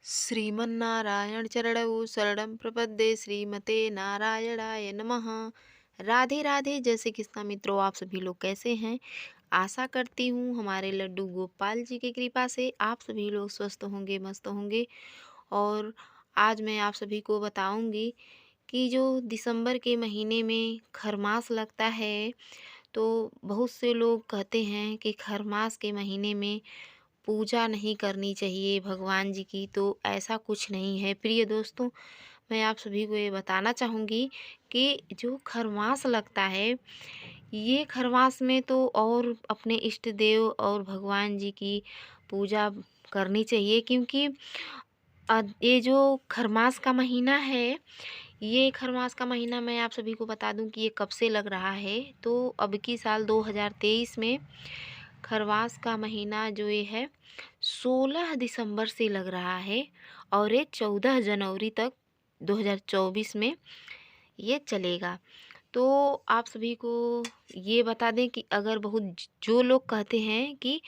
श्रीमन्नारायण चरणौ शरणं प्रपद्ये श्रीमते नारायणाय नमः। राधे राधे। जय श्री कृष्णा मित्रों, आप सभी लोग कैसे हैं? आशा करती हूँ हमारे लड्डू गोपाल जी की कृपा से आप सभी लोग स्वस्थ होंगे, मस्त होंगे। और आज मैं आप सभी को बताऊंगी कि जो दिसंबर के महीने में खरमास लगता है, तो बहुत से लोग कहते हैं कि खरमास के महीने में पूजा नहीं करनी चाहिए भगवान जी की। तो ऐसा कुछ नहीं है प्रिय दोस्तों। मैं आप सभी को ये बताना चाहूँगी कि जो खरमास लगता है, ये खरमास में तो और अपने इष्ट देव और भगवान जी की पूजा करनी चाहिए, क्योंकि ये जो खरमास का महीना है, ये खरमास का महीना मैं आप सभी को बता दूं कि ये कब से लग रहा है। तो अब की साल 2023 में खरवास का महीना जो ये है 16 दिसंबर से लग रहा है, और ये 14 जनवरी तक 2024 में ये चलेगा। तो आप सभी को ये बता दें कि अगर जो लोग कहते हैं कि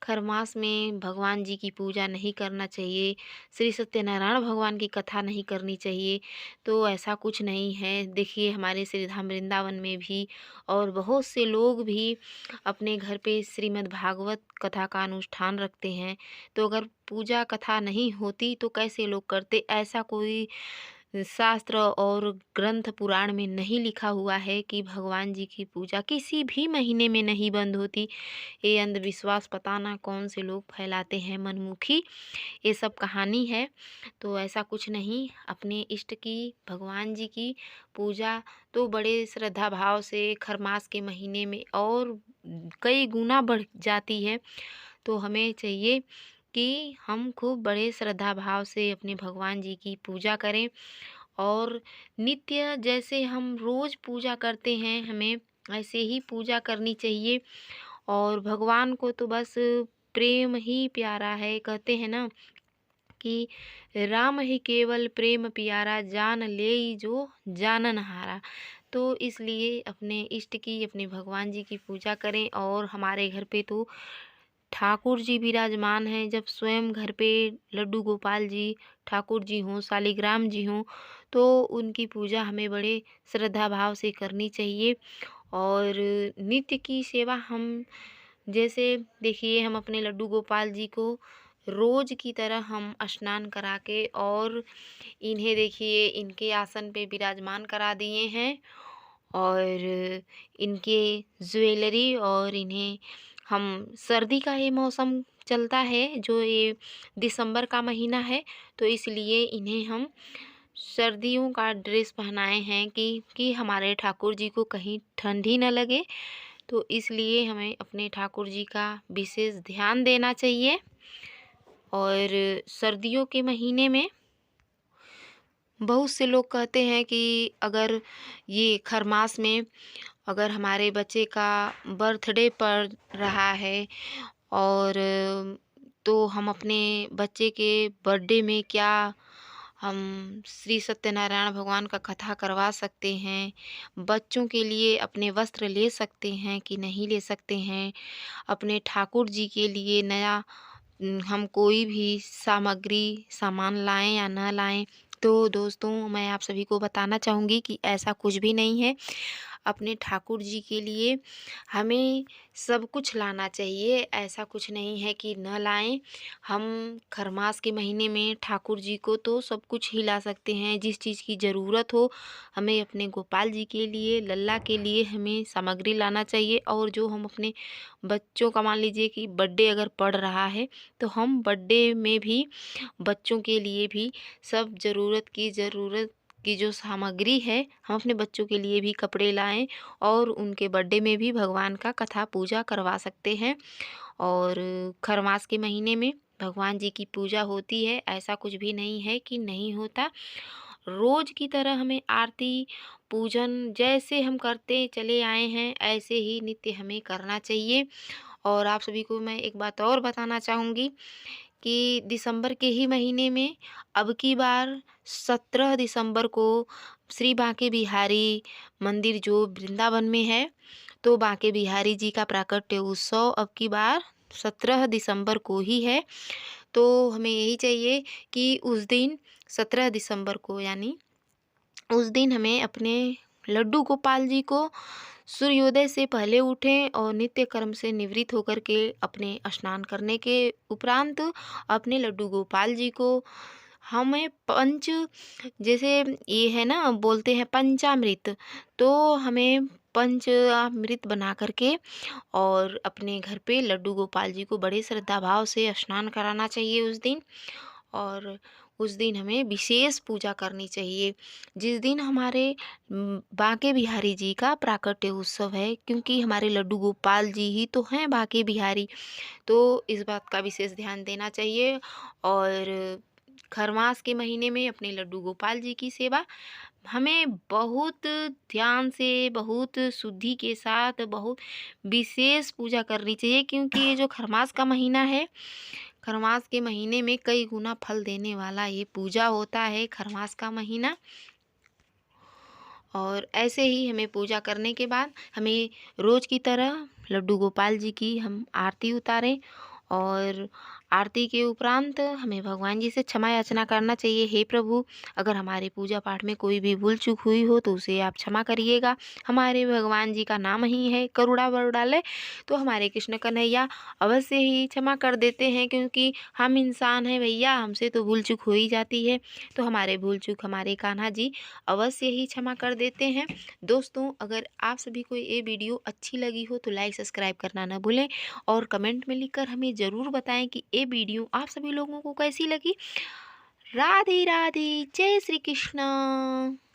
खरमास में भगवान जी की पूजा नहीं करना चाहिए, श्री सत्यनारायण भगवान की कथा नहीं करनी चाहिए, तो ऐसा कुछ नहीं है। देखिए, हमारे श्री धाम वृंदावन में भी और बहुत से लोग भी अपने घर पे श्रीमद् भागवत कथा का अनुष्ठान रखते हैं। तो अगर पूजा कथा नहीं होती तो कैसे लोग करते? ऐसा कोई शास्त्र और ग्रंथ पुराण में नहीं लिखा हुआ है कि भगवान जी की पूजा किसी भी महीने में नहीं बंद होती। ये अंधविश्वास पता ना कौन से लोग फैलाते हैं, मनमुखी, ये सब कहानी है। तो ऐसा कुछ नहीं। अपने इष्ट की, भगवान जी की पूजा तो बड़े श्रद्धा भाव से खरमास के महीने में और कई गुना बढ़ जाती है। तो हमें चाहिए कि हम खूब बड़े श्रद्धा भाव से अपने भगवान जी की पूजा करें, और नित्य जैसे हम रोज़ पूजा करते हैं, हमें ऐसे ही पूजा करनी चाहिए। और भगवान को तो बस प्रेम ही प्यारा है। कहते हैं ना कि राम ही केवल प्रेम प्यारा, जान ले जो जानन हारा। तो इसलिए अपने इष्ट की, अपने भगवान जी की पूजा करें। और हमारे घर पे तो ठाकुर जी विराजमान हैं। जब स्वयं घर पे लड्डू गोपाल जी ठाकुर जी हों, शालिग्राम जी हों, तो उनकी पूजा हमें बड़े श्रद्धा भाव से करनी चाहिए। और नित्य की सेवा हम, जैसे देखिए, हम अपने लड्डू गोपाल जी को रोज की तरह हम स्नान करा के और इन्हें देखिए इनके आसन पे विराजमान करा दिए हैं, और इनके ज्वेलरी, और इन्हें हम, सर्दी का ये मौसम चलता है, जो ये दिसंबर का महीना है, तो इसलिए इन्हें हम सर्दियों का ड्रेस पहनाए हैं कि हमारे ठाकुर जी को कहीं ठंड ही न लगे। तो इसलिए हमें अपने ठाकुर जी का विशेष ध्यान देना चाहिए। और सर्दियों के महीने में बहुत से लोग कहते हैं कि अगर ये खरमास में अगर हमारे बच्चे का बर्थडे पड़ रहा है, और तो हम अपने बच्चे के बर्थडे में क्या हम श्री सत्यनारायण भगवान का कथा करवा सकते हैं? बच्चों के लिए अपने वस्त्र ले सकते हैं कि नहीं ले सकते हैं? अपने ठाकुर जी के लिए नया हम कोई भी सामान लाएं या ना लाएं? तो दोस्तों, मैं आप सभी को बताना चाहूँगी कि ऐसा कुछ भी नहीं है। अपने ठाकुर जी के लिए हमें सब कुछ लाना चाहिए। ऐसा कुछ नहीं है कि न लाएं। हम खरमास के महीने में ठाकुर जी को तो सब कुछ ही ला सकते हैं। जिस चीज़ की ज़रूरत हो, हमें अपने गोपाल जी के लिए, लल्ला के लिए हमें सामग्री लाना चाहिए। और जो हम अपने बच्चों का, मान लीजिए कि बर्थडे अगर पड़ रहा है, तो हम बर्थडे में भी बच्चों के लिए भी सब ज़रूरत की जो सामग्री है, हम अपने बच्चों के लिए भी कपड़े लाएं, और उनके बर्थडे में भी भगवान का कथा पूजा करवा सकते हैं। और खरमास के महीने में भगवान जी की पूजा होती है, ऐसा कुछ भी नहीं है कि नहीं होता। रोज की तरह हमें आरती पूजन जैसे हम करते चले आए हैं, ऐसे ही नित्य हमें करना चाहिए। और आप सभी को मैं एक बात और बताना चाहूँगी कि दिसंबर के ही महीने में अब की बार 17 दिसंबर को श्री बांके बिहारी मंदिर जो वृंदावन में है, तो बांके बिहारी जी का प्राकट्य उत्सव अब की बार 17 दिसंबर को ही है। तो हमें यही चाहिए कि उस दिन 17 दिसंबर को यानी उस दिन हमें अपने लड्डू गोपाल जी को सूर्योदय से पहले उठें और नित्य कर्म से निवृत्त होकर के अपने स्नान करने के उपरांत अपने लड्डू गोपाल जी को हमें पंच जैसे ये है ना बोलते हैं पंचामृत, तो हमें पंचामृत बना करके और अपने घर पे लड्डू गोपाल जी को बड़े श्रद्धा भाव से स्नान कराना चाहिए उस दिन। और उस दिन हमें विशेष पूजा करनी चाहिए। जिस दिन हमारे बांके बिहारी जी का प्राकट्य उत्सव है, क्योंकि हमारे लड्डू गोपाल जी ही तो हैं बांके बिहारी, तो इस बात का विशेष ध्यान देना चाहिए। और खरमास के महीने में अपने लड्डू गोपाल जी की सेवा हमें बहुत ध्यान से, बहुत शुद्धि के साथ, बहुत विशेष पूजा करनी चाहिए, क्योंकि ये जो खरमास का महीना है, खरमास के महीने में कई गुना फल देने वाला ये पूजा होता है खरमास का महीना। और ऐसे ही हमें पूजा करने के बाद हमें रोज़ की तरह लड्डू गोपाल जी की हम आरती उतारें और आरती के उपरांत हमें भगवान जी से क्षमा याचना करना चाहिए। हे प्रभु, अगर हमारे पूजा पाठ में कोई भी भूल चूक हुई हो तो उसे आप क्षमा करिएगा। हमारे भगवान जी का नाम ही है करुणा वरुणालय, तो हमारे कृष्ण कन्हैया अवश्य ही क्षमा कर देते हैं, क्योंकि हम इंसान हैं भैया, हमसे तो भूल चूक हो ही जाती है। तो हमारे भूल चूक हमारे कान्हा जी अवश्य ही क्षमा कर देते हैं। दोस्तों, अगर आप सभी को ये वीडियो अच्छी लगी हो तो लाइक सब्सक्राइब करना ना भूलें और कमेंट में लिखकर हमें ज़रूर बताएं कि ये वीडियो आप सभी लोगों को कैसी लगी। राधे राधे, जय श्री कृष्ण।